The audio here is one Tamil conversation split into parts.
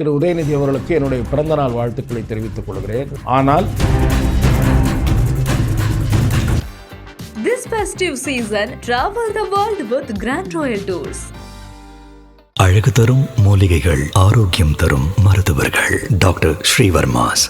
திரு உதயநிதி அவர்களுக்கு என்னுடைய பிறந்தநாள் வாழ்த்துக்களை தெரிவித்துக் கொள்கிறேன். ஆனால் This festive season, travel the world with Grand Royal Tours. அழகு தரும் மூலிகைகள், ஆரோக்கியம் தரும் மருத்துவர்கள். டாக்டர் ஸ்ரீவர்மாஸ்.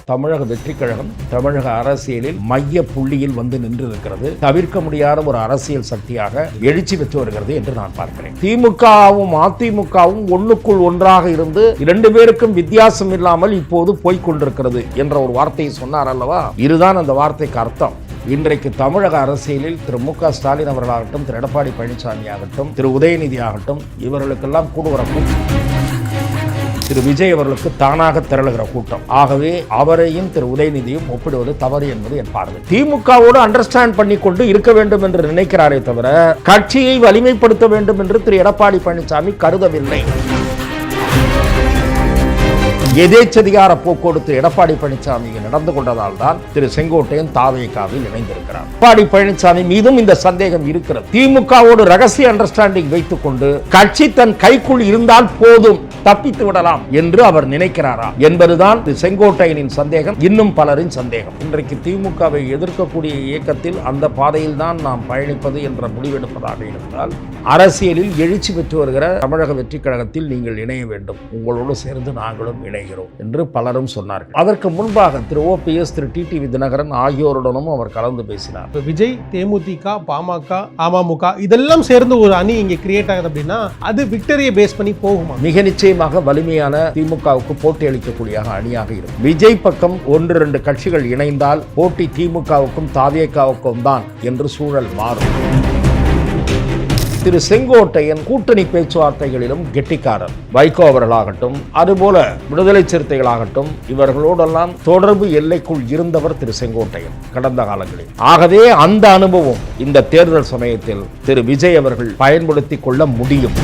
தமிழக வெற்றிக் கழகம் தமிழக அரசியலில் மைய புள்ளியில் வந்து நின்றிருக்கிறது. தவிர்க்க முடியாத ஒரு அரசியல் சக்தியாக எழுச்சி பெற்று வருகிறது என்று நான் பார்க்கிறேன். திமுகவும் அதிமுகவும் ஒன்றுக்குள் ஒன்றாக இருந்து இரண்டு பேருக்கும் வித்தியாசம் இல்லாமல் இப்போது போய்கொண்டிருக்கிறது என்ற ஒரு வார்த்தையை சொன்னார் அல்லவா? இதுதான் அந்த வார்த்தைக்கு அர்த்தம். இன்றைக்கு தமிழக அரசியலில் திரு மு.க. ஸ்டாலின் அவர்களாகட்டும், திரு எடப்பாடி பழனிசாமி ஆகட்டும், திரு உதயநிதி ஆகட்டும், இவர்களுக்கெல்லாம் கூடுவரக்கும் திரு விஜய் அவர்களுக்கு தானாக திரளுகிற கூட்டம். ஆகவே அவரையும் திரு உதயநிதியும் ஒப்பிடுவது தவறு என்பது என் பார்வை. திமுகவோடு அண்டர்ஸ்டாண்ட் பண்ணிக்கொண்டு இருக்க வேண்டும் என்று நினைக்கிறாரே தவிர கட்சியை வலிமைப்படுத்த வேண்டும் என்று திரு எடப்பாடி பழனிசாமி கருதவில்லை. எதேச்சதிகார போக்கோடு எடப்பாடி பழனிசாமி நடந்து கொண்டதால் தான் திரு செங்கோட்டையன் தாவேகாவில் இணைந்திருக்கிறார். எடப்பாடி பழனிசாமி மீதும் இந்த சந்தேகம் இருக்கிறது. திமுகவோடு ரகசிய அண்டர்ஸ்டாண்டிங் வைத்துக் கொண்டு கட்சி தன் கைக்குள் இருந்தால் போதும், தப்பித்து விடலாம் என்று அவர் நினைக்கிறாரா என்பதுதான் செங்கோட்டையனின் சந்தேகம், இன்னும் பலரின் சந்தேகம். இன்றைக்கு திமுகவை எதிர்க்கக்கூடிய இயக்கத்தில் அந்த பாதையில் தான் நாம் பயணிப்பது என்ற முடிவெடுப்பதாக இருந்தால் அரசியலில் எழுச்சி பெற்று வருகிற தமிழக வெற்றி கழகத்தில் நீங்கள் இணைய வேண்டும், உங்களோடு சேர்ந்து நாங்களும் இணைகிறோம் என்று பலரும் சொன்னார்கள். அதற்கு முன்பாக திரு ஓபிஎஸ், திரு டிடிவி தினகரன் ஆகியோருடனும் அவர் கலந்து பேசினார். விஜய், தேமுதிக, பாமக, அமமுக இதெல்லாம் சேர்ந்து ஒரு அணி இங்கே கிரியேட் ஆகுது அப்படின்னா அது விக்டரியை பேஸ் பண்ணி போகுமா? மிக நிச்சயமாக வலிமையான திமுகவுக்கு போட்டி அளிக்கக்கூடிய அணியாக இருக்கும். விஜய் பக்கம் 1-2 கட்சிகள் இணைந்தால் போட்டி திமுகவுக்கும் தாவேகாவுக்கும் தான் என்று சூழல் மாறும். திரு செங்கோட்டையன் கூட்டணி பேச்சுவார்த்தைகளிலும் கெட்டிக்காரர். வைகோ அவர்களாகட்டும், அதுபோல விடுதலை சிறுத்தைகளாகட்டும், இவர்களோடெல்லாம் தொடர்பு எல்லைக்குள் இருந்தவர் திரு செங்கோட்டையன் கடந்த காலங்களில். ஆகவே அந்த அனுபவம் இந்த தேர்தல் சமயத்தில் திரு விஜய் அவர்கள் பயன்படுத்திக் கொள்ள முடியும்.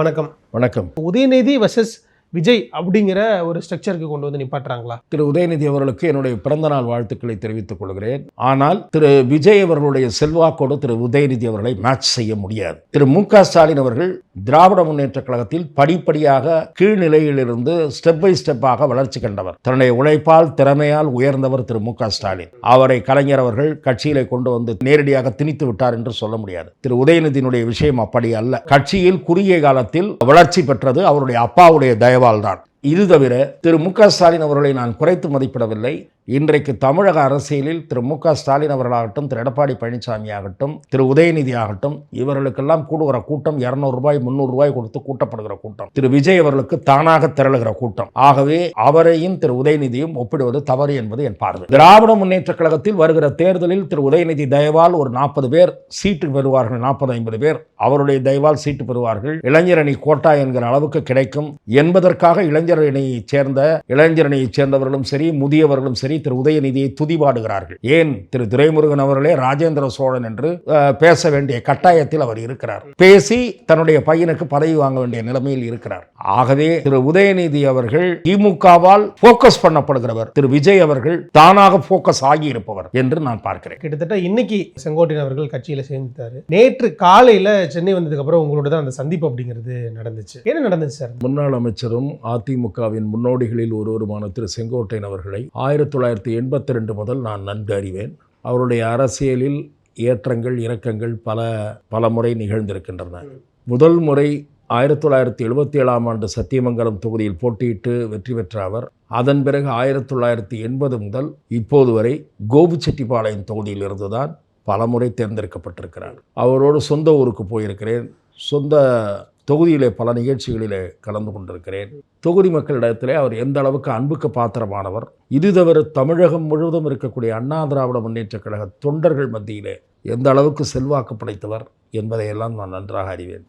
வணக்கம். வணக்கம். உதயநிதி வர்சஸ் விஜய் அப்படிங்கிற ஒரு ஸ்ட்ரக்சருக்கு கொண்டு வந்து நிப்பாட்டுறாங்களா? திரு உதயநிதி அவர்களுக்கு என்னுடைய பிறந்தநாள் வாழ்த்துக்களை தெரிவித்துக் கொள்கிறேன். ஆனால் திரு விஜய் அவர்களுடைய செல்வாக்கோடு திரு உதயநிதி அவர்களை மேட்ச் செய்ய முடியாது. திரு மு.க. ஸ்டாலின் அவர்கள் திராவிட முன்னேற்ற கழகத்தில் படிப்படியாக கீழ்நிலையிலிருந்து ஸ்டெப் பை ஸ்டெப்பாக வளர்ச்சி கண்டவர். தன்னுடைய உழைப்பால், திறமையால் உயர்ந்தவர் திரு மு.க. ஸ்டாலின். அவரை கலைஞர் அவர்கள் கட்சியிலே கொண்டு வந்து நேரடியாக திணித்து விட்டார் என்று சொல்ல முடியாது. திரு உதயநிதியினுடைய விஷயம் அப்படி அல்ல. கட்சியில் குறுகிய காலத்தில் வளர்ச்சி பெற்றது அவருடைய அப்பாவுடைய தயவால் தான். இது தவிர திரு மு.க. ஸ்டாலின் அவர்களை நான் குறைத்து மதிப்பிடவில்லை. இன்றைக்கு தமிழக அரசியலில் திரு மு.க. ஸ்டாலின் அவர்களாகட்டும், திரு எடப்பாடி பழனிசாமி ஆகட்டும், திரு உதயநிதி ஆகட்டும், இவர்களுக்கெல்லாம் கூடுகிற கூட்டம் 200 ரூபாய் 300 ரூபாய் கொடுத்து கூட்டப்படுகிற கூட்டம். திரு விஜய் அவர்களுக்கு தானாக திரளுகிற கூட்டம். ஆகவே அவரையும் திரு உதயநிதியும் ஒப்பிடுவது தவறு என்பது என் பார்வை. திராவிட முன்னேற்ற கழகத்தில் வருகிற தேர்தலில் திரு உதயநிதி தயவால் ஒரு 40 பேர் சீட்டு பெறுவார்கள், 40-50 பேர் அவருடைய தயவால் சீட்டு பெறுவார்கள். இளைஞரணி கோட்டா என்கிற அளவுக்கு கிடைக்கும் என்பதற்காக இளைஞரணியைச் சேர்ந்தவர்களும் சரி, முதியவர்களும் சரி திரு உதயநிதியை துதிபாடுகிறார்கள். ஏன் திரு துரைமுருகன் அவர்களே ராஜேந்திர சோழன் என்று பேச வேண்டிய கட்டாயத்தில் அவர் இருக்கிறார். பேசி தன்னுடைய பையனுக்கு பதவி வாங்க வேண்டிய நிலைமையில் இருக்கிறார். ஆகவே திரு உதயநிதி அவர்கள் திமுகவால் போக்கஸ் பண்ணப்படுகிறவர், திரு விஜய் அவர்கள் தானாக போக்கஸ் ஆகி இருப்பவர் என்று நான் பார்க்கிறேன். கிட்டத்தட்ட இன்னைக்கு செங்கோட்டையன் அவர்கள் கட்சியில சேர்ந்துட்டாரு. நேற்று காலையில சென்னை வந்ததுக்கு அப்புறம் உங்களோட தான் அந்த சந்திப்பு அப்படிங்கிறது நடந்துச்சு. என்ன நடந்துச்சு சார்? முன்னாள் அமைச்சரும் அதிமுகவின் முன்னோடிகளில் ஒருவருமான திரு செங்கோட்டையன் அவர்களை 1982 முதல் நான் நன்கு அறிவேன். அவருடைய அரசியலில் ஏற்றங்கள் இறக்கங்கள் பல முறை நிகழ்ந்திருக்கின்றன. முதல் முறை 1977ஆம் ஆண்டு சத்தியமங்கலம் தொகுதியில் போட்டியிட்டு வெற்றி பெற்ற அவர், அதன் பிறகு 1980 முதல் இப்போது வரை கோபிச்செட்டிப்பாளையம் தொகுதியில் இருந்துதான் பல முறை தேர்ந்தெடுக்கப்பட்டிருக்கிறார். அவரோடு சொந்த ஊருக்கு போயிருக்கிறேன். சொந்த தொகுதியிலே பல நிகழ்ச்சிகளிலே கலந்து கொண்டிருக்கிறேன். தொகுதி மக்களிடத்திலே அவர் எந்த அளவுக்கு அன்புக்கு பாத்திரமானவர், இது தவிர தமிழகம் முழுவதும் இருக்கக்கூடிய அண்ணா திராவிட முன்னேற்ற கழக தொண்டர்கள் மத்தியிலே எந்த அளவுக்கு செல்வாக்கு படைத்தவர் என்பதையெல்லாம் நான் நன்றாக அறிவேன்.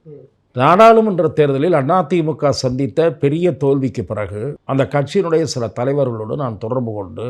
நாடாளுமன்ற தேர்தலில் அதிமுக சந்தித்த பெரிய தோல்விக்கு பிறகு அந்த கட்சியினுடைய சில தலைவர்களோடு நான் தொடர்பு கொண்டு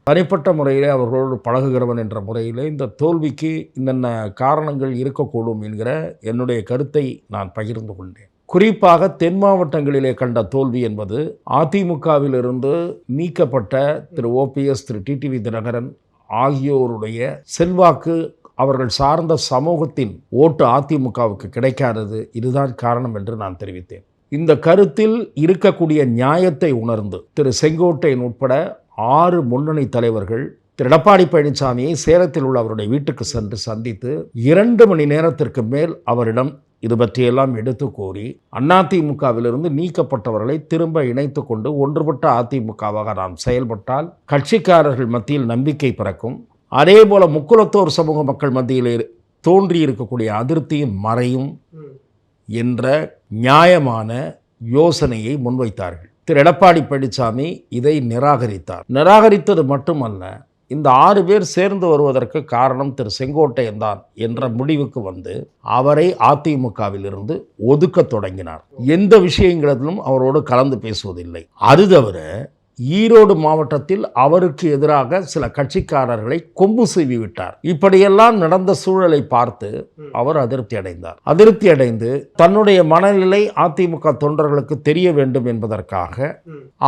தனிப்பட்ட முறையிலே அவர்களோடு பழகுகிறவன் என்ற முறையிலே இந்த தோல்விக்கு என்னென்ன காரணங்கள் இருக்கக்கூடும் என்கிற என்னுடைய கருத்தை நான் பகிர்ந்து கொண்டேன். குறிப்பாக தென் மாவட்டங்களிலே கண்ட தோல்வி என்பது அதிமுகவிலிருந்து நீக்கப்பட்ட திரு ஓபிஎஸ், திரு டிடிவி தினகரன் ஆகியோருடைய செல்வாக்கு அவர்கள் சார்ந்த சமூகத்தின் ஓட்டு அதிமுகவுக்கு கிடைக்காதது இதுதான் காரணம் என்று நான் தெரிவித்தேன். இந்த கருத்தில் இருக்கக்கூடிய நியாயத்தை உணர்ந்து திரு செங்கோட்டையன் உட்பட 6 முன்னணி தலைவர்கள் திரு எடப்பாடி பழனிசாமியை சேலத்தில் உள்ள அவருடைய வீட்டுக்கு சென்று சந்தித்து 2 மணி நேரத்திற்கு மேல் அவரிடம் இது பற்றியெல்லாம் எடுத்து கூறி அதிமுகவிலிருந்து நீக்கப்பட்டவர்களை திரும்ப இணைத்து கொண்டு ஒன்றுபட்ட அதிமுகவாக நாம் செயல்பட்டால் கட்சிக்காரர்கள் மத்தியில் நம்பிக்கை பிறக்கும், அதேபோல முக்குலத்தோர் சமூக மக்கள் மத்தியில் தோன்றியிருக்கக்கூடிய அதிருப்தியும் மறையும் என்ற நியாயமான யோசனையை முன்வைத்தார்கள். திரு எடப்பாடி பழனிசாமி இதை நிராகரித்தார். நிராகரித்தது மட்டுமல்ல, இந்த 6 பேர் சேர்ந்து வருவதற்கு காரணம் திரு செங்கோட்டையன் தான் என்ற முடிவுக்கு வந்து அவரை அதிமுகவிலிருந்து ஒதுக்க தொடங்கினார். எந்த விஷயங்களிலும் அவரோடு கலந்து பேசுவதில்லை. அது தவிர ஈரோடு மாவட்டத்தில் அவருக்கு எதிராக சில கட்சிக்காரர்களை கொம்பு சீவி விட்டார். இப்படியெல்லாம் நடந்த சூழலை பார்த்து அவர் அதிருப்தி அடைந்தார். அதிருப்தி அடைந்து தன்னுடைய மனநிலை அதிமுக தொண்டர்களுக்கு தெரிய வேண்டும் என்பதற்காக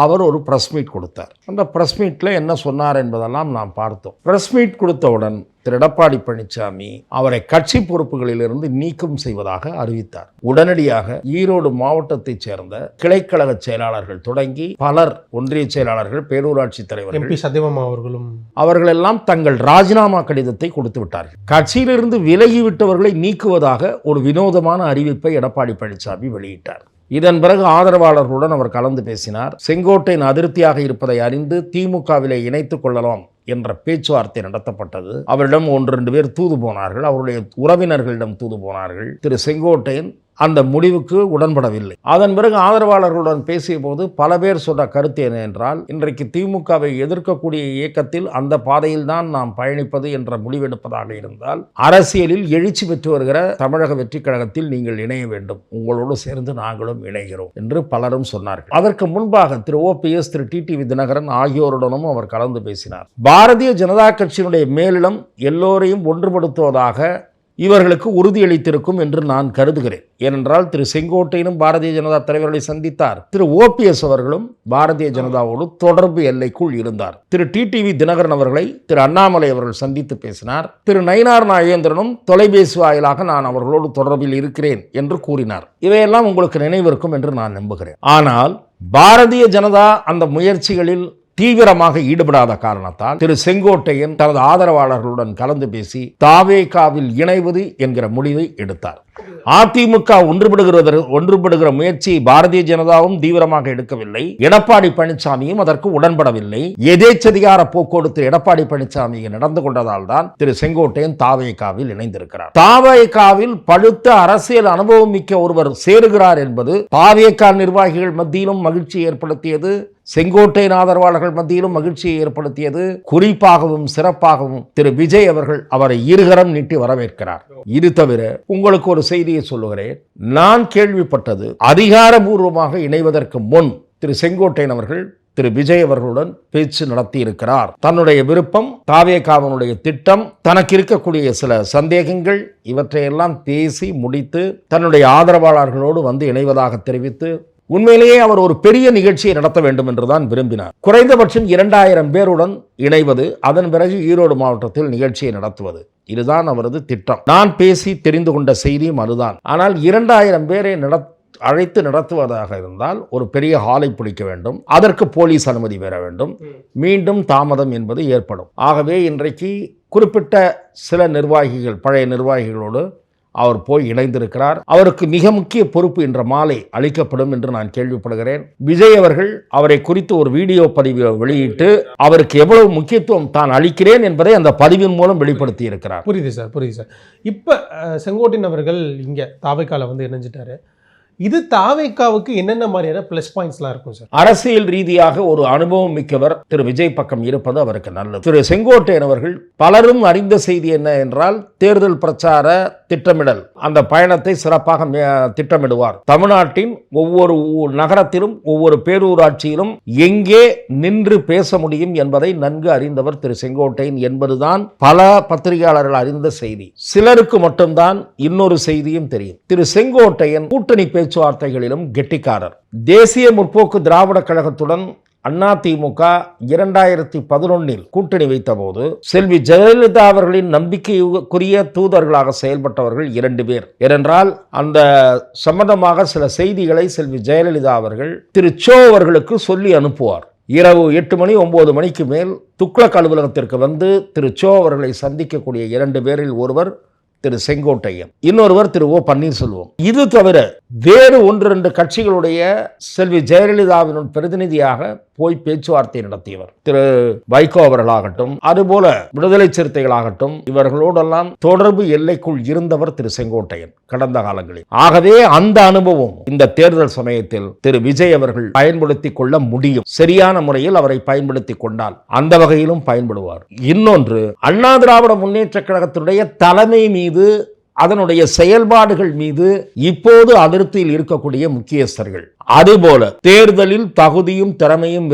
அவர் ஒரு பிரஸ் மீட் கொடுத்தார். அந்த பிரஸ் மீட்ல என்ன சொன்னார் என்பதெல்லாம் நாம் பார்த்தோம். பிரஸ் மீட் கொடுத்தவுடன் திரு எடப்பாடி பழனிசாமி அவரை கட்சி பொறுப்புகளிலிருந்து நீக்கம் செய்வதாக அறிவித்தார். உடனடியாக ஈரோடு மாவட்டத்தைச் சேர்ந்த கிளைக்கழக செயலாளர்கள் தொடங்கி பலர், ஒன்றிய செயலாளர்கள், பேரூராட்சி தலைவர்கள், MP சத்யபாமா அவர்களெல்லாம் தங்கள் ராஜினாமா கடிதத்தை கொடுத்து விட்டார்கள். கட்சியிலிருந்து விலகிவிட்டவர்களை நீக்குவதாக ஒரு வினோதமான அறிவிப்பை எடப்பாடி பழனிசாமி வெளியிட்டார். இதன் பிறகு ஆதரவாளர்களுடன் அவர் கலந்து பேசினார். செங்கோட்டையன் அதிருப்தியாக இருப்பதை அறிந்து திமுகவிலே இணைத்துக் கொள்ளலாம் என்ற பேச்சுவார்த்தை நடத்தப்பட்டது. அவரிடம் 1-2 பேர் தூது போனார்கள். அவருடைய உறவினர்களிடம் தூது போனார்கள். திரு செங்கோட்டையன் அந்த முடிவுக்கு உடன்படவில்லை. அதன் பிறகு ஆதரவாளர்களுடன் பேசிய போது பல பேர் சொன்ன கருத்து என்ன என்றால், இன்றைக்கு திமுகவை எதிர்க்கக்கூடிய இயக்கத்தில் அந்த பாதையில் தான் நாம் பயணிப்பது என்ற முடிவெடுப்பதாக இருந்தால் அரசியலில் எழுச்சி பெற்று வருகிற தமிழக வெற்றி கழகத்தில் நீங்கள் இணைய வேண்டும், உங்களோடு சேர்ந்து நாங்களும் இணைகிறோம் என்று பலரும் சொன்னார்கள். அதற்கு முன்பாக திரு OPS, திரு TTV தினகரன் ஆகியோருடனும் அவர் கலந்து பேசினார். பாரதிய ஜனதா கட்சியினுடைய மேலிடம் எல்லோரையும் ஒன்றுபடுத்துவதாக இவர்களுக்கு உறுதியளித்திருக்கும் என்று நான் கருதுகிறேன். ஏனென்றால் திரு செங்கோட்டையனும் பாரதிய ஜனதா தலைவர்களை சந்தித்தார். திரு OPS அவர்களும் பாரதிய ஜனதாவோடு தொடர்பு எல்லைக்குள் இருந்தார். திரு TTV தினகரன் அவர்களை திரு அண்ணாமலை அவர்கள் சந்தித்து பேசினார். திரு நயினார் நாகேந்திரனும் தொலைபேசி வாயிலாக நான் அவர்களோடு தொடர்பில் இருக்கிறேன் என்று கூறினார். இவையெல்லாம் உங்களுக்கு நினைவிருக்கும் என்று நான் நம்புகிறேன். ஆனால் பாரதிய ஜனதா அந்த முயற்சிகளில் தீவிரமாக ஈடுபடாத காரணத்தால் திரு செங்கோட்டையன் தனது ஆதரவாளர்களுடன் கலந்து பேசி தாவேகாவில் இணைவது என்கிற முடிவை எடுத்தார். அதிமுக ஒன்றுபடுகிற முயற்சி பாரதிய ஜனதாவும் தீவிரமாக எடுக்கவில்லை. எடப்பாடி பழனிசாமியும் அதற்கு உடன்படவில்லை. எதேச்சதிகார போக்கோடு திரு எடப்பாடி பழனிசாமி நடந்து கொண்டதால் தான் திரு செங்கோட்டையன் தாவேகாவில் இணைந்திருக்கிறார். தாவேகாவில் பழுத்த அரசியல் அனுபவம் மிக்க ஒருவர் சேருகிறார் என்பது தாவேகா நிர்வாகிகள் மத்தியிலும் மகிழ்ச்சி ஏற்படுத்தியது, செங்கோட்டையன் ஆதரவாளர்கள் மத்தியிலும் மகிழ்ச்சியை ஏற்படுத்தியது. குறிப்பாகவும் சிறப்பாகவும் திரு விஜய் அவர்கள் அவரை இருகரம் நீட்டி வரவேற்கிறார். இது தவிர உங்களுக்கு ஒரு செய்தியை சொல்லுகிறேன். நான் கேள்விப்பட்டது, அதிகாரபூர்வமாக இணைவதற்கு முன் திரு செங்கோட்டையன் அவர்கள் திரு விஜய் அவர்களுடன் பேச்சு நடத்தி இருக்கிறார். தன்னுடைய விருப்பம், தாவேகாவினுடைய திட்டம், தனக்கு இருக்கக்கூடிய சில சந்தேகங்கள் இவற்றையெல்லாம் பேசி முடித்து தன்னுடைய ஆதரவாளர்களோடு வந்து இணைவதாக தெரிவித்து உண்மையிலேயே அவர் ஒரு பெரிய நிகழ்ச்சியை நடத்த வேண்டும் என்றுதான் விரும்பினார். குறைந்தபட்சம் 2000 பேருடன் இணைவது, அதன் பிறகு ஈரோடு மாவட்டத்தில் நிகழ்ச்சியை நடத்துவது, இதுதான் அவரது திட்டம். நான் பேசி தெரிந்து கொண்ட செய்தியும் அதுதான். ஆனால் 2000 பேரை அழைத்து நடத்துவதாக இருந்தால் ஒரு பெரிய ஹாலை பிடிக்க வேண்டும், அதற்கு போலீஸ் அனுமதி பெற வேண்டும், மீண்டும் தாமதம் என்பது ஏற்படும். ஆகவே இன்றைக்கு குறிப்பிட்ட சில நிர்வாகிகள், பழைய நிர்வாகிகளோடு அவர் போய் இணைந்திருக்கிறார். அவருக்கு மிக முக்கிய பொறுப்பு என்ற மாலை அளிக்கப்படும் என்று நான் கேள்விப்படுகிறேன். விஜய் அவர்கள் அவரை குறித்து ஒரு வீடியோ பதிவு வெளியிட்டு அவருக்கு எவ்வளவு முக்கியத்துவம் தான் அளிக்கிறேன் என்பதை அந்த பதிவின் மூலம் வெளிப்படுத்தி இருக்கிறார். புரியுது சார். இப்ப செங்கோட்டையன் அவர்கள் இங்க தாவேகால வந்து இணைஞ்சிட்டாரு. இது தாவேகாவுக்கு என்னென்ன மாதிரியான பிளஸ் பாயிண்ட்ஸ்லாம் இருக்கும் சார்? அரசியல் ரீதியாக ஒரு அனுபவம் மிக்கவர் திரு விஜய் பக்கம் இருப்பது அவருக்கு நல்லது. திரு செங்கோட்டையன் அவர்கள் பலரும் அறிந்த செய்தி என்ன என்றால், தேர்தல் பிரச்சார திட்டமிடல் அந்த பயணத்தை சிறப்பாக திட்டமிடுவார். தமிழ்நாட்டின் ஒவ்வொரு நகரத்திலும் ஒவ்வொரு பேரூராட்சியிலும் எங்கே நின்று பேச முடியும் என்பதை நன்கு அறிந்தவர் திரு செங்கோட்டையன் என்பதுதான் பல பத்திரிகையாளர்கள் அறிந்த செய்தி. சிலருக்கு மட்டும்தான் இன்னொரு செய்தியும் தெரியும். திரு செங்கோட்டையன் கூட்டணி பேச்சுவார்த்தைகளிலும் கெட்டிக்காரர். தேசிய முற்போக்கு திராவிட கழகத்துடன் அதிமுக 2011 கூட்டணி வைத்தபோது செல்வி ஜெயலலிதா அவர்களின் நம்பிக்கைக்குரிய தூதர்களாக செயல்பட்டவர்கள் 2 பேர். ஏனென்றால் அந்த சம்பந்தமாக சில செய்திகளை செல்வி ஜெயலலிதா அவர்கள் திரு சோ அவர்களுக்கு சொல்லி அனுப்புவார். இரவு 8 மணி 9 மணிக்கு மேல் துக்ளக் அலுவலகத்திற்கு வந்து திரு சோ அவர்களை சந்திக்கக்கூடிய 2 பேரில் ஒருவர் திரு செங்கோட்டையன், இன்னொருவர் திரு ஓ பன்னீர்செல்வம். இது தவிர வேறு 1-2 கட்சிகளுடைய செல்வி ஜெயலலிதாவின் பிரதிநிதியாக போய் பேச்சுவார்த்தை நடத்தியவர் திரு வைகோ அவர்களாகட்டும், அதுபோல விடுதலை சிறுத்தைகளாகட்டும், இவர்களோடெல்லாம் தொடர்பு எல்லைக்குள் இருந்தவர் திரு செங்கோட்டையன் கடந்த காலங்களில். ஆகவே அந்த அனுபவம் இந்த தேர்தல் சமயத்தில் திரு விஜய் அவர்கள் பயன்படுத்திக் கொள்ள முடியும். சரியான முறையில் அவரை பயன்படுத்திக் கொண்டால் அந்த வகையிலும் பயன்படுவார். இன்னொன்று, அண்ணா திராவிட முன்னேற்ற கழகத்தினுடைய தலைமை மீது, அதனுடைய செயல்பாடுகள் மீது இப்போது அதிருப்தியில் இருக்கக்கூடிய முக்கியஸ்தர்கள், அதுபோல தேர்தலில் தகுதியும் திறமையும்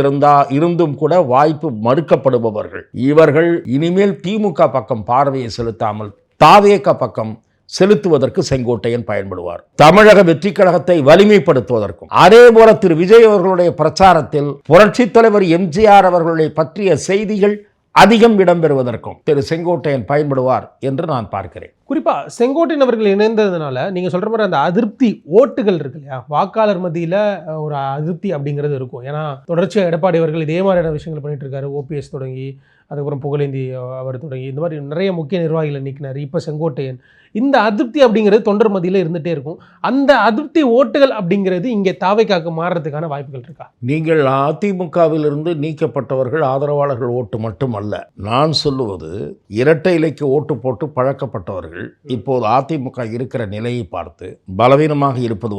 இருந்தும் கூட வாய்ப்பு மறுக்கப்படுபவர்கள், இவர்கள் இனிமேல் திமுக பக்கம் பார்வையை செலுத்தாமல் தாவேக பக்கம் செலுத்துவதற்கு செங்கோட்டையன் பயன்படுவார். தமிழக வெற்றி கழகத்தை வலிமைப்படுத்துவதற்கும், அதே போல திரு விஜய் அவர்களுடைய பிரச்சாரத்தில் புரட்சித் தலைவர் எம்ஜிஆர் அவர்களுடைய பற்றிய செய்திகள் அதிகம் இடம்பெறுவதற்கும் திரு செங்கோட்டையன் பயன்படுவார் என்று நான் பார்க்கிறேன். குறிப்பா செங்கோட்டையன் அவர்கள் இணைந்ததுனால நீங்க சொல்ற மாதிரி அந்த அதிருப்தி ஓட்டுகள் இருக்கு இல்லையா, வாக்காளர் மத்தியில ஒரு அதிருப்தி அப்படிங்கிறது இருக்கும். ஏன்னா தொடர்ச்சியாக எடப்பாடி அவர்கள் இதே மாதிரியான விஷயங்கள் பண்ணிட்டு இருக்காரு. ஓபிஎஸ் தொடங்கி, அதுக்கப்புறம் புகழேந்தி அவர் தொடங்கி, இந்த மாதிரி நிறைய முக்கிய நிர்வாகிகளை நீக்கினார். இப்போ செங்கோட்டையன், இந்த அதிருப்தி அப்படிங்கிறது தொண்டர் மத்தியில் இருந்துகிட்டே இருக்கும். அந்த அதிருப்தி ஓட்டுகள் அப்படிங்கிறது இங்கே தாவைக்காக்கு மாறுறதுக்கான வாய்ப்புகள் இருக்கா? நீங்கள் அதிமுகவிலிருந்து நீக்கப்பட்டவர்கள் ஆதரவாளர்கள் ஓட்டு மட்டுமல்ல, நான் சொல்லுவது இரட்டை இலைக்கு ஓட்டு போட்டு பழக்கப்பட்டவர்கள் இப்போது அதிமுக இருக்கிற நிலையை பார்த்து பலவீனமாக இருப்பது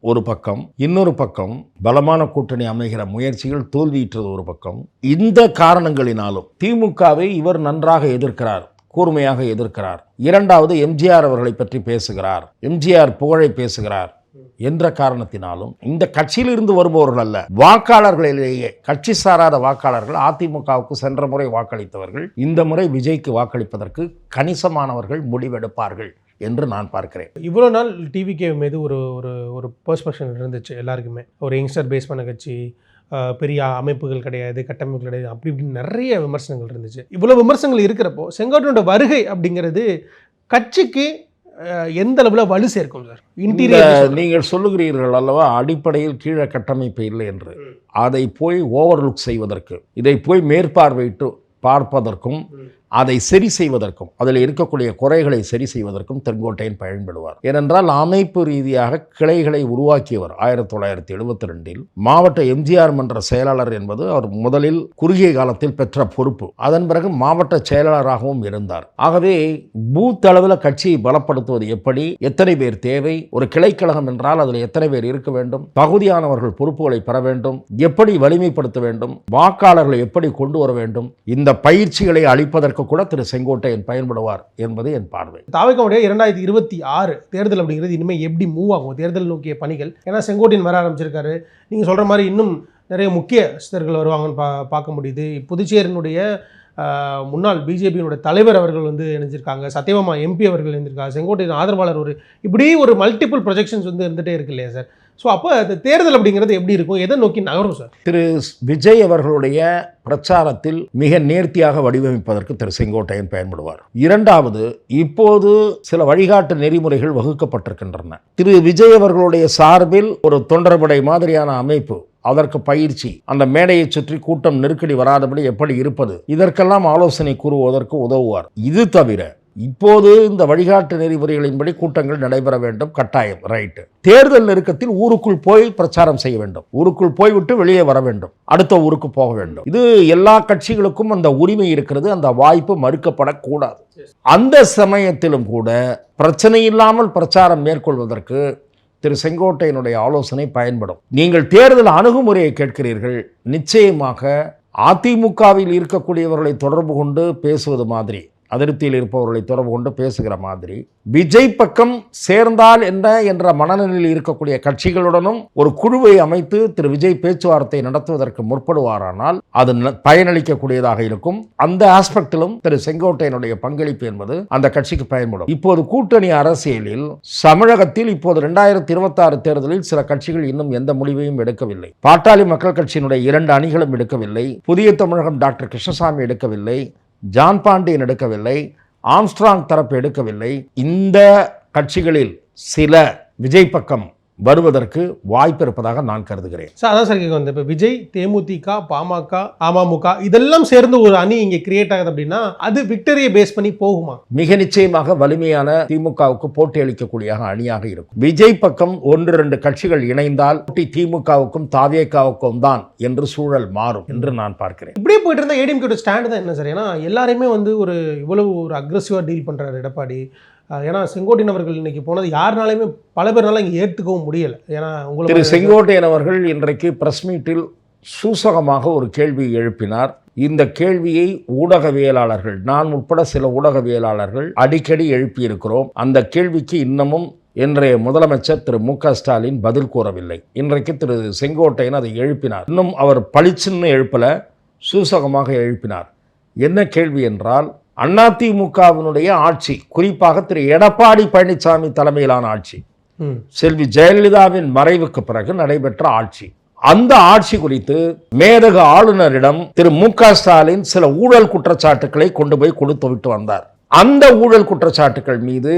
ஒரு பக்கம், இன்னொரு பக்கம் பலமான கூட்டணி அமைகிற முயற்சிகள் தோல்வியுற்றது ஒரு பக்கம். இந்த காரணங்களினாலும் திமுகவை இவர் நன்றாக எதிர்க்கிறார், கூர்மையாக எதிர்க்கிறார். இரண்டாவது, எம்ஜிஆர் அவர்களை பற்றி பேசுகிறார், எம்ஜிஆர் புகழை பேசுகிறார் என்ற காரணத்தினாலும் இந்த கட்சியிலிருந்து வருபவர்கள் அல்ல, வாக்காளர்களிலேயே கட்சி சாராத வாக்காளர்கள், அதிமுகவுக்கு சென்ற முறை வாக்களித்தவர்கள் இந்த முறை விஜய்க்கு வாக்களிப்பதற்கு கணிசமானவர்கள் முடிவெடுப்பார்கள் என்று நான் பார்க்கிறேன். இவ்வளோ நாள் டிவிகே மீது ஒரு ஒரு ஒரு பெர்ஸ்பெக்ஷன் இருந்துச்சு எல்லாருக்குமே. ஒரு யங்ஸ்டர் பேஸ் பண்ண கட்சி, பெரிய அமைப்புகள் கிடையாது, கட்டமைப்புகள் கிடையாது, அப்படி இப்படின்னு நிறைய விமர்சனங்கள் இருந்துச்சு. இவ்வளோ விமர்சனங்கள் இருக்கிறப்போ செங்கோட்டையனோட வருகை அப்படிங்கிறது கட்சிக்கு எந்த அளவில் வலு சேர்க்கும் சார்? இன்டீரியர் நீங்கள் சொல்லுகிறீர்கள் அல்லவா, அடிப்படையில் கீழே கட்டமைப்பு இல்லை என்று. அதை போய் ஓவர்லுக் செய்வதற்கு, இதை போய் மேற்பார்வையிட்டு பார்ப்பதற்கும், அதை சரி செய்வதற்கும், அதில் இருக்கக்கூடிய குறைகளை சரி செய்வதற்கும் செங்கோட்டையன் பயன்படுவார். ஏனென்றால் அமைப்பு ரீதியாக கிளைகளை உருவாக்கியவர். 1972 மாவட்ட எம்ஜிஆர் மன்ற செயலாளர் என்பது அவர் முதலில் குறுகிய காலத்தில் பெற்ற பொறுப்பு. அதன் பிறகு மாவட்ட செயலாளராகவும் இருந்தார். ஆகவே பூத் அளவில் கட்சியை பலப்படுத்துவது எப்படி, எத்தனை பேர் தேவை, ஒரு கிளைக்கழகம் என்றால் அதில் எத்தனை பேர் இருக்க வேண்டும், தகுதியானவர்கள் பொறுப்புகளை பெற வேண்டும், எப்படி வலிமைப்படுத்த வேண்டும், வாக்காளர்களை எப்படி கொண்டு வர வேண்டும், இந்த பயிற்சிகளை அளிப்பதற்கு கூட திரு செங்கோட்டையன் பயன்படுவார் என்பது என் பார்வை. தாவைக்காவுடைய 2026 தேர்தல் அப்படிங்கிறது இனிமேல் எப்படி மூவ் ஆகும், தேர்தல் நோக்கிய பணிகள்? ஏன்னா செங்கோட்டையன் வர ஆரம்பிச்சிருக்காரு, நீங்கள் சொல்கிற மாதிரி இன்னும் நிறைய முக்கியஸ்தர்கள் வருவாங்கன்னு பார்க்க முடியுது. புதுச்சேரியினுடைய முன்னாள் பிஜேபியினுடைய தலைவர் அவர்கள் வந்து இணைஞ்சிருக்காங்க, சத்யபாமா எம்பி அவர்கள் இணைஞ்சிருக்காங்க, செங்கோட்டையன் ஆதரவாளர் இப்படி ஒரு மல்டிபிள் ப்ரொஜெக்ஷன்ஸ் வந்து இருந்துகிட்டே இருக்கு இல்லையா சார்? ஸோ அப்போ அந்த தேர்தல் அப்படிங்கிறது எப்படி இருக்கும், எதை நோக்கி நகரும் சார்? திரு விஜய் அவர்களுடைய பிரச்சாரத்தில் மிக நேர்த்தியாக வடிவமைப்பதற்கு திரு செங்கோட்டையன் பயன்படுவார். இரண்டாவது, இப்போது சில வழிகாட்டு நெறிமுறைகள் வகுக்கப்பட்டிருக்கின்றன. திரு விஜய் அவர்களுடைய சார்பில் ஒரு தொண்டர்படை மாதிரியான அமைப்பு, அதற்கு பயிற்சி, அந்த மேடையை சுற்றி கூட்டம் நெருக்கடி வராதபடி எப்படி இருப்பது, இதற்கெல்லாம் ஆலோசனை கூறுவதற்கு உதவுவார். இது தவிர இப்போது இந்த வழிகாட்டு நெறிமுறைகளின்படி கூட்டங்கள் நடைபெற வேண்டும், கட்டாயம், ரைட்டு. தேர்தல் நெருக்கத்தில் ஊருக்குள் போய் பிரச்சாரம் செய்ய வேண்டும், ஊருக்குள் போய்விட்டு வெளியே வர வேண்டும், அடுத்த ஊருக்கு போக வேண்டும். இது எல்லா கட்சிகளுக்கும் அந்த உரிமை இருக்கிறது, அந்த வாய்ப்பு மறுக்கப்படக்கூடாது. அந்த சமயத்திலும் கூட பிரச்சனை இல்லாமல் பிரச்சாரம் மேற்கொள்வதற்கு திரு செங்கோட்டையனுடைய ஆலோசனை பயன்படும். நீங்கள் தேர்தல் அணுகுமுறையை கேட்கிறீர்கள். நிச்சயமாக அதிமுகவில் இருக்கக்கூடியவர்களை தொடர்பு கொண்டு பேசுவது மாதிரி அதிருப்தியில் இருப்பவர்களை தொடர்பு கொண்டு பேசுகிற மாதிரி விஜய் பக்கம் சேர்ந்தால் என்ன என்ற மனநிலையில் இருக்கக்கூடிய கட்சிகளுடனும் ஒரு குழுவை அமைத்து திரு விஜய் பேச்சுவார்த்தை நடத்துவதற்கு முற்படுவாரானால் அது பயனளிக்கக்கூடியதாக இருக்கும். அந்த ஆஸ்பெக்டிலும் திரு செங்கோட்டையனுடைய பங்களிப்பு என்பது அந்த கட்சிக்கு பயன்படும். இப்போது கூட்டணி அரசியலில் தமிழகத்தில் இப்போது 2026 தேர்தலில் சில கட்சிகள் இன்னும் எந்த முடிவையும் எடுக்கவில்லை. பாட்டாளி மக்கள் கட்சியினுடைய 2 அணிகளும் எடுக்கவில்லை. புதிய தமிழகம் டாக்டர் கிருஷ்ணசாமி எடுக்கவில்லை. ஜான் பாண்டியன் எடுக்கவில்லை. ஆம்ஸ்ட்ராங் தரப்பு எடுக்கவில்லை. இந்த கட்சிகளில் சில விஜய் பக்கம் வருவதற்கு வாய்ப்பு இருப்பதாக நான் கருதுகிறேன். சார் அதான் சார் கேட்க இப்போ விஜய், தேமுதிக, பாமக, அமமுக இதெல்லாம் சேர்ந்து ஒரு அணி இங்கே கிரியேட் ஆகுது அப்படின்னா அது விக்டரியை பேஸ் பண்ணி போகுமா? மிக நிச்சயமாக வலிமையான திமுகவுக்கு போட்டி அளிக்கக்கூடிய அணியாக இருக்கும். விஜய் பக்கம் 1-2 கட்சிகள் இணைந்தால் திமுகவுக்கும் தாவேகாவுக்கும் தான் என்று சூழல் மாறும் என்று நான் பார்க்கிறேன். இப்படியே போயிட்டு இருந்தால் ஏடிஎம்கே ஸ்டாண்டு தான் என்ன சார்? ஏன்னா எல்லாருமே வந்து இவ்வளவு ஒரு அக்ரெசிவாக டீல் பண்ணுறாரு எடப்பாடி. ஏன்னா செங்கோட்டையன் அவர்கள் இன்னைக்கு போனது யாருனாலுமே பல பேர்னால இங்கே ஏற்றுக்கவும் முடியலை. ஏன்னா திரு செங்கோட்டையன் அவர்கள் இன்றைக்கு பிரஸ் மீட்டில் சூசகமாக ஒரு கேள்வியை எழுப்பினார். இந்த கேள்வியை ஊடகவியலாளர்கள், நான் உட்பட சில ஊடகவியலாளர்கள் அடிக்கடி எழுப்பியிருக்கிறோம். அந்த கேள்விக்கு இன்னமும் இன்றைய முதலமைச்சர் திரு மு.க. ஸ்டாலின் பதில் கூறவில்லை. இன்றைக்கு திரு செங்கோட்டையன் அதை எழுப்பினார். இன்னும் அவர் பளிச்சுன்னு எழுப்பல, சூசகமாக எழுப்பினார். என்ன கேள்வி என்றால், அதிமுகவினுடைய ஆட்சி, குறிப்பாக திரு எடப்பாடி பழனிசாமி தலைமையிலான ஆட்சி, செல்வி ஜெயலலிதாவின் மறைவுக்கு பிறகு நடைபெற்ற ஆட்சி, அந்த ஆட்சி குறித்து மேதகு ஆளுநரிடம் திரு மு.க. ஸ்டாலின் சில ஊழல் குற்றச்சாட்டுக்களை கொண்டு போய் கொடுத்து விட்டு வந்தார். அந்த ஊழல் குற்றச்சாட்டுகள் மீது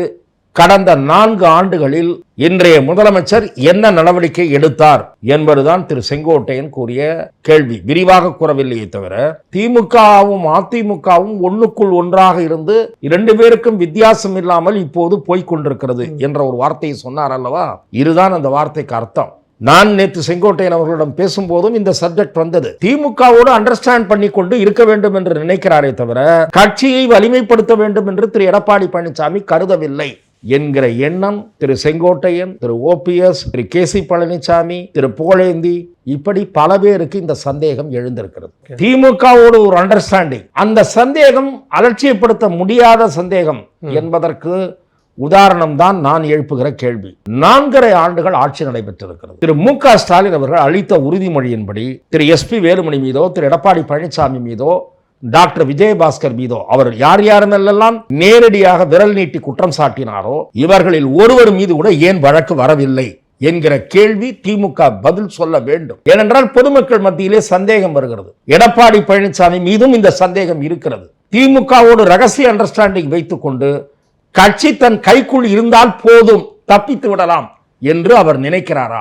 கடந்த 4 ஆண்டுகளில் இன்றைய முதலமைச்சர் என்ன நடவடிக்கை எடுத்தார் என்பதுதான் திரு செங்கோட்டையன் கூறிய கேள்வி. விரிவாக கூறவில்லையே தவிர திமுகவும் அதிமுகவும் ஒன்றுக்குள் ஒன்றாக இருந்து 2 பேருக்கும் வித்தியாசம் இல்லாமல் இப்போது போய்கொண்டிருக்கிறது என்ற ஒரு வார்த்தையை சொன்னார் அல்லவா? இதுதான் அந்த வார்த்தைக்கு அர்த்தம். நான் நேற்று செங்கோட்டையன் அவர்களிடம் பேசும்போதும் இந்த சப்ஜெக்ட் வந்தது. திமுகவோடு அண்டர்ஸ்டாண்ட் பண்ணி கொண்டு இருக்க வேண்டும் என்று நினைக்கிறாரே தவிர கட்சியை வலிமைப்படுத்த வேண்டும் என்று திரு எடப்பாடி பழனிசாமி கருதவில்லை என்கிற எண்ணம் திரு செங்கோட்டையன், திரு ஓபிஎஸ், திரு கே.சி. பழனிசாமி, திரு புகழேந்தி, இப்படி பல பேருக்கு இந்த சந்தேகம் எழுந்திருக்கிறது. திமுகவோடு ஒரு அண்டர்ஸ்டாண்டிங், அந்த சந்தேகம் அலட்சியப்படுத்த முடியாத சந்தேகம் என்பதற்கு உதாரணம் தான் நான் எழுப்புகிற கேள்வி. 4.5 ஆண்டுகள் ஆட்சி நடைபெற்றிருக்கிறது. திரு மு.க. ஸ்டாலின் அவர்கள் அளித்த உறுதிமொழியின்படி திரு எஸ்.பி. வேலுமணி மீதோ, திரு எடப்பாடி பழனிசாமி மீதோ, டாக்டர் விஜயபாஸ்கர் மீதோ அவர் யார் யாரெல்லாம் நேரடியாக விரல் நீட்டி குற்றம் சாட்டினாரோ இவர்களில் ஒருவர் மீது கூட ஏன் வழக்கு வரவில்லை என்கிற கேள்வி திமுக பதில் சொல்ல வேண்டும். ஏனென்றால் பொதுமக்கள் மத்தியிலே சந்தேகம் வருகிறது. எடப்பாடி பழனிசாமி மீதும் இந்த சந்தேகம் இருக்கிறது. திமுகவோடு ரகசிய அண்டர்ஸ்டாண்டிங் வைத்துக் கொண்டு கட்சி தன் கைக்குள் இருந்தால் போதும், தப்பித்து விடலாம் என்று அவர் நினைக்கிறாரா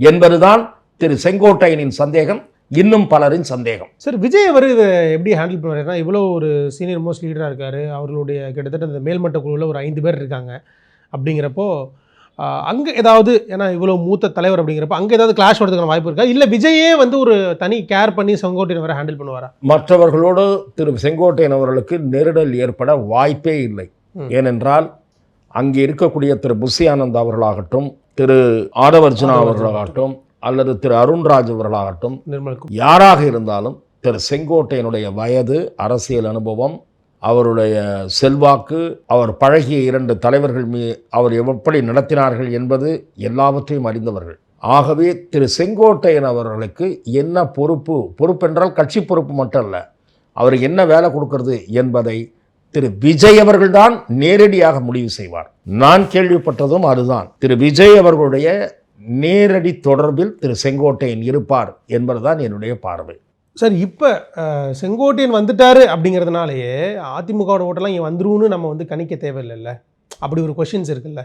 என்பதுதான் திரு செங்கோட்டையனின் சந்தேகம், இன்னும் பலரின் சந்தேகம். சார் விஜய் அவர் இதை எப்படி ஹேண்டில் பண்ணுறாருன்னா, இவ்வளோ ஒரு சீனியர் மோஸ்ட் லீடராக இருக்கார். அவர்களுடைய கிட்டத்தட்ட இந்த மேல்மட்ட குழுவில் ஒரு 5 பேர் இருக்காங்க. அப்படிங்கிறப்போ அங்கே ஏதாவது, ஏன்னா இவ்வளோ மூத்த தலைவர் அப்படிங்கிறப்ப அங்கே ஏதாவது கிளாஷ் வரதுக்கான வாய்ப்பு இருக்கா? இல்லை விஜயே வந்து ஒரு தனி கேர் பண்ணி செங்கோட்டையன் வரை ஹேண்டில் பண்ணுவாரா? மற்றவர்களோடு திரு செங்கோட்டையன் அவர்களுக்கு நெருடல் ஏற்பட வாய்ப்பே இல்லை. ஏனென்றால் அங்கே இருக்கக்கூடிய திரு புஷி ஆனந்த் அவர்களாகட்டும், திரு ஆதவர்ஜுனா அவர்களாகட்டும், அல்லது திரு அருண்ராஜ் அவர்களாகட்டும், யாராக இருந்தாலும் திரு செங்கோட்டையனுடைய வயது, அரசியல் அனுபவம், அவருடைய செல்வாக்கு, அவர் பழகிய 2 தலைவர்கள் அவர் எப்படி நடத்தினார்கள் என்பது எல்லாவற்றையும் அறிந்தவர்கள். ஆகவே திரு செங்கோட்டையன் அவர்களுக்கு என்ன பொறுப்பென்றால் கட்சி பொறுப்பு மட்டும் அல்ல, அவருக்கு என்ன வேலை கொடுக்கிறது என்பதை திரு விஜய் அவர்கள்தான் நேரடியாக முடிவு செய்வார். நான் கேள்விப்பட்டதும் அதுதான். திரு விஜய் அவர்களுடைய நேரடி தொடர்பில் திரு செங்கோட்டையன் இருப்பார் என்பதுதான் என்னுடைய பார்வை. சார் இப்போ செங்கோட்டையன் வந்துட்டாரு அப்படிங்கிறதுனாலேயே அதிமுகவோட ஓட்டெல்லாம் இங்கே வந்துருன்னு நம்ம வந்து கணிக்க தேவையில்லைல்ல, அப்படி ஒரு கொஷின்ஸ் இருக்குல்ல?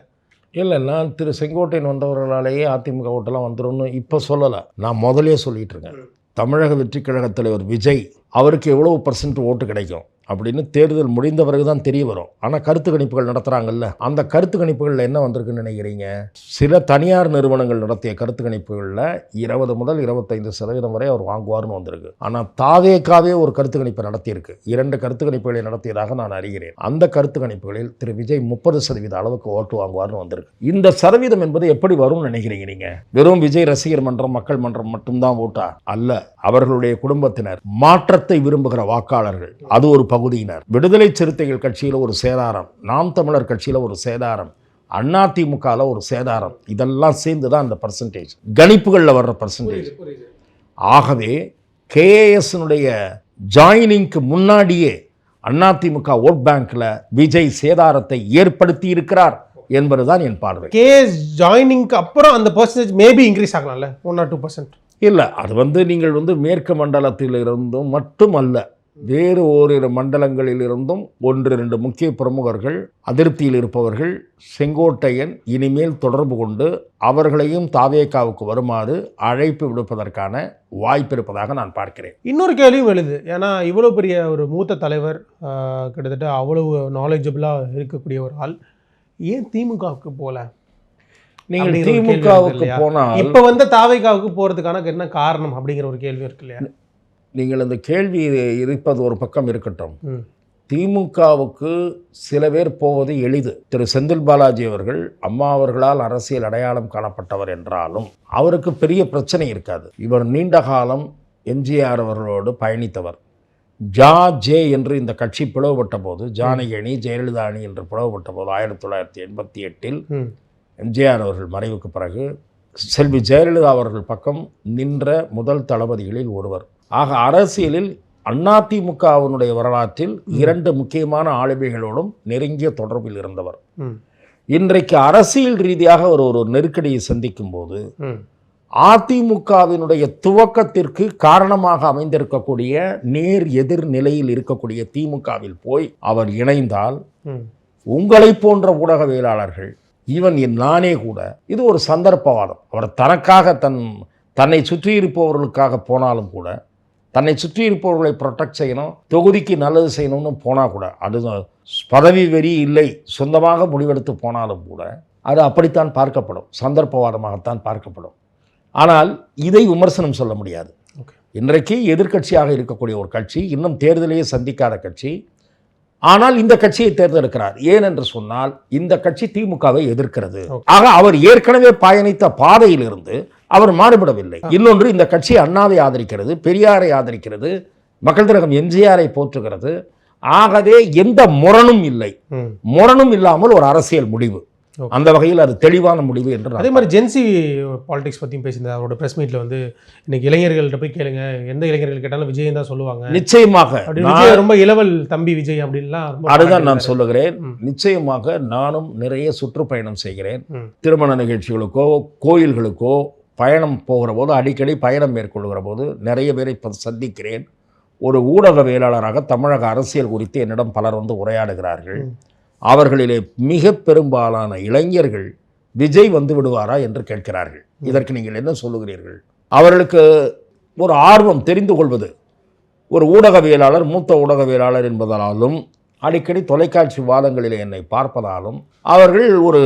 இல்லை, நான் திரு செங்கோட்டையன் வந்தவர்களாலேயே அதிமுக ஓட்டெல்லாம் வந்துரும்னு இப்போ சொல்லலை. நான் முதலே சொல்லிட்டு இருக்கேன். தமிழக வெற்றி கழக தலைவர் விஜய் அவருக்கு எவ்வளவு % ஓட்டு கிடைக்கும் அப்படின்னு தேர்தல் முடிந்த பிறகு தான் தெரிய வரும். ஆனால் கருத்து கணிப்புகள் நடத்துகிறாங்கல்ல, அந்த கருத்து கணிப்புகளில் என்ன வந்திருக்குன்னு நினைக்கிறீங்க? சில தனியார் நிறுவனங்கள் நடத்திய கருத்து கணிப்புகளில் 20 முதல் 25% வரை அவர் வாங்குவார்னு வந்திருக்கு. ஆனால் தாவேகாவே ஒரு கருத்து கணிப்பை நடத்தியிருக்கு. 2 கருத்து கணிப்புகளை நடத்தியதாக நான் அறிகிறேன். அந்த கருத்து கணிப்புகளில் திரு விஜய் 30% அளவுக்கு ஓட்டு வாங்குவார்னு வந்திருக்கு. இந்த சதவீதம் என்பது எப்படி வரும்னு நினைக்கிறீங்க நீங்க? வெறும் விஜய் ரசிகர் மன்றம், மக்கள் மன்றம் மட்டும்தான் ஓட்டா? அல்ல, அவர்களுடைய குடும்பத்தினர், மாற்றத்தை விரும்புகிற வாக்காளர்கள், அது ஒரு பகுதியினர், விடுதலை சிறுத்தைகள் கட்சியில் ஒரு சேதாரம், நாம் தமிழர் கட்சியில் ஒரு சேதாரம், அதிமுகவில் ஒரு சேதாரம், இதெல்லாம் சேர்ந்து தான் அந்த பர்சன்டேஜ், கணிப்புகளில் வர்ற பர்சன்டேஜ். ஆகவே கேஏஎஸ்னுடைய ஜாயினிங்க்கு முன்னாடியே அதிமுக ஓட் பேங்க்ல விஜய் சேதாரத்தை ஏற்படுத்தி இருக்கிறார் என்பதுதான் என் பார்வை. கேஎஸ் ஜாயினிங்க்கு அப்புறம் அந்த பர்சன்டேஜ் மேபி இன்க்ரீஸ் ஆகலாம்ல, 1 or 2%. இல்லை, அது நீங்கள் மேற்கு மண்டலத்தில் இருந்தும் மட்டுமல்ல, வேறு ஓரிரு மண்டலங்களில் இருந்தும் 1-2 முக்கிய பிரமுகர்கள், அதிருப்தியில் இருப்பவர்கள், செங்கோட்டையன் இனிமேல் தொடர்பு கொண்டு அவர்களையும் தாவேகாவுக்கு வருமாறு அழைப்பு விடுப்பதற்கான வாய்ப்பு இருப்பதாக நான் பார்க்கிறேன். இன்னொரு கேள்வியும் எழுது, ஏன்னா இவ்வளோ பெரிய ஒரு மூத்த தலைவர், கிட்டத்தட்ட அவ்வளவு நாலேஜபிளாக இருக்கக்கூடிய ஒரு ஆள், ஏன் திமுகவுக்கு போகல? நீங்கள் திமுகவுக்கு போனால் இப்போ தாவேகாவுக்கு போகிறதுக்கான என்ன காரணம் அப்படிங்கிற ஒரு கேள்வி இருக்கு இல்லையா? நீங்கள் இந்த கேள்வி இருப்பது ஒரு பக்கம் இருக்கட்டும், திமுகவுக்கு சில பேர் போவது எளிது. திரு செந்தில் பாலாஜி அவர்கள் அம்மா அவர்களால் அரசியல் அடையாளம் காணப்பட்டவர் என்றாலும் அவருக்கு பெரிய பிரச்சனை இருக்காது. இவர் நீண்ட காலம் எம்ஜிஆர் அவர்களோடு பயணித்தவர். ஜே என்று இந்த கட்சி பிளவுபட்ட போது, ஜானகி அணி ஜெயலலிதா அணி என்று பிளவுபட்ட போது 1988 எம்ஜிஆர் அவர்கள் மறைவுக்கு பிறகு செல்வி ஜெயலலிதா அவர்கள் பக்கம் நின்ற முதல் தளபதிகளில் ஒருவர். ஆக அரசியலில் அதிமுகவினுடைய வரலாற்றில் 2 முக்கியமான ஆளுமைகளோடும் நெருங்கிய தொடர்பில் இருந்தவர். இன்றைக்கு அரசியல் ரீதியாக ஒரு நெருக்கடியை சந்திக்கும் போது அதிமுகவினுடைய துவக்கத்திற்கு காரணமாக அமைந்திருக்கக்கூடிய நேர் எதிர் நிலையில் இருக்கக்கூடிய திமுகவில் போய் அவர் இணைந்தால், உங்களை போன்ற ஊடகவியலாளர்கள், ஈவன் நானே கூட, இது ஒரு சந்தர்ப்பவாதம். அவர் தனக்காக தன்னை சுற்றி இருப்பவர்களுக்காக போனாலும் கூட, தன்னை சுற்றி இருப்பவர்களை ப்ரொடெக்ட் செய்யணும், தொகுதிக்கு நல்லது செய்யணும்னு போனால் கூட, அது பதவி வெறி இல்லை, சொந்தமாக முடிவெடுத்து போனாலும் கூட அது அப்படித்தான் பார்க்கப்படும், சந்தர்ப்பவாதமாகத்தான் பார்க்கப்படும். ஆனால் இதை விமர்சனம் சொல்ல முடியாது. இன்றைக்கு எதிர்க்கட்சியாக இருக்கக்கூடிய ஒரு கட்சி, இன்னும் தேர்தலையே சந்திக்காத கட்சி, ஆனால் இந்த கட்சியை தேர்ந்தெடுக்கிறார். ஏனென்று சொன்னால் இந்த கட்சி திமுகவை எதிர்க்கிறது. ஆக அவர் ஏற்கனவே பயணித்த பாதையிலிருந்து அவர் மாறுபடவில்லை. இன்னொன்று, இந்த கட்சி அண்ணாவை ஆதரிக்கிறது, பெரியாரை ஆதரிக்கிறது, மக்கள் திலகம் எம்ஜிஆரை போற்றுகிறது. ஆகவே எந்த முரணும் இல்லை. முரணும் இல்லாமல் ஒரு அரசியல் முடிவு, அந்த வகையில் அது தெளிவான முடிவு என்று. அதே மாதிரி ஜென்சி பாலிடிக்ஸ் பற்றியும் பேசியிருந்தார் அவரோட ப்ரெஸ் மீட்டில். இன்னைக்கு இளைஞர்கள்ட்ட போய் கேளுங்க, எந்த இளைஞர்கள் கேட்டாலும் விஜய் தான் சொல்லுவாங்க. நிச்சயமாக விஜய் ரொம்ப இளவல் தம்பி விஜய் அப்படின்லாம், அதுதான் நான் சொல்லுகிறேன். நிச்சயமாக நானும் நிறைய சுற்றுப்பயணம் செய்கிறேன். திருமண நிகழ்ச்சிகளுக்கோ கோயில்களுக்கோ பயணம் போகிற போது, அடிக்கடி பயணம் மேற்கொள்கிற போது நிறைய பேரை சந்திக்கிறேன். ஒரு ஊடகவியலாளராக தமிழக அரசியல் குறித்து என்னிடம் பலர் உரையாடுகிறார்கள். அவர்களிலே மிக பெரும்பாலான இளைஞர்கள் விஜய் வந்து விடுவாரா என்று கேட்கிறார்கள். இதற்கு நீங்கள் என்ன சொல்லுகிறீர்கள்? அவர்களுக்கு ஒரு ஆர்வம், தெரிந்து கொள்வது. ஒரு ஊடகவியலாளர், மூத்த ஊடகவியலாளர் என்பதாலும், அடிக்கடி தொலைக்காட்சி வாதங்களிலே என்னை பார்ப்பதாலும் அவர்கள் ஒரு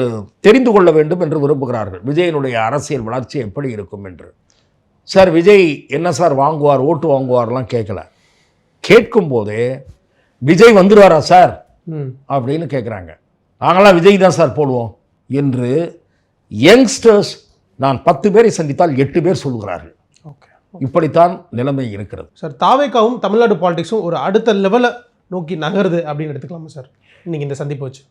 தெரிந்து கொள்ள வேண்டும் என்று விரும்புகிறார்கள். விஜயனுடைய அரசியல் வளர்ச்சி எப்படி இருக்கும் என்று. சார், விஜய் என்ன சார் வாங்குவார், ஓட்டு வாங்குவார்லாம் கேட்கல. கேட்கும்போதே விஜய் வந்துடுவாரா சார் அப்படின்னு கேட்குறாங்க. நாங்களாம் விஜய் தான் சார் போடுவோம் என்று யங்ஸ்டர்ஸ், நான் 10 பேரை சந்தித்தால் 8 பேர் சொல்கிறார்கள். இப்படித்தான் நிலைமை இருக்கிறது சார். தாவேகாவும் தமிழ்நாடு பாலிடிக்ஸும் ஒரு அடுத்த லெவலை நோக்கி நகருது அப்படின்னு எடுத்துக்கலாமா சார் நீங்கள் இந்த சந்திப்பு வச்சு?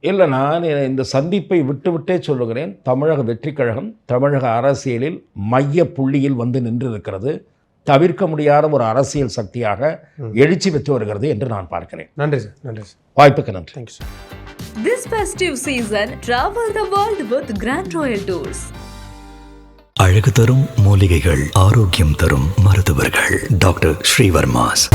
இல்லை, நான் இந்த சந்திப்பை விட்டுவிட்டே சொல்லுகிறேன். தமிழக வெற்றி கழகம் தமிழக அரசியலில் மைய புள்ளியில் நின்று இருக்கிறது. தவிர்க்க முடியாத ஒரு அரசியல் சக்தியாக எழுச்சி பெற்று வருகிறது என்று நான் பார்க்கிறேன். நன்றி சார். நன்றி சார். வாய்ப்புக்கு நன்றி. Thank you sir. This festive season, travel the world with Grand Royal Tours. அழகு தரும் மூலிகைகள், ஆரோக்கியம் தரும் மருத்துவர்கள். டாக்டர் ஸ்ரீவர்மாஸ்.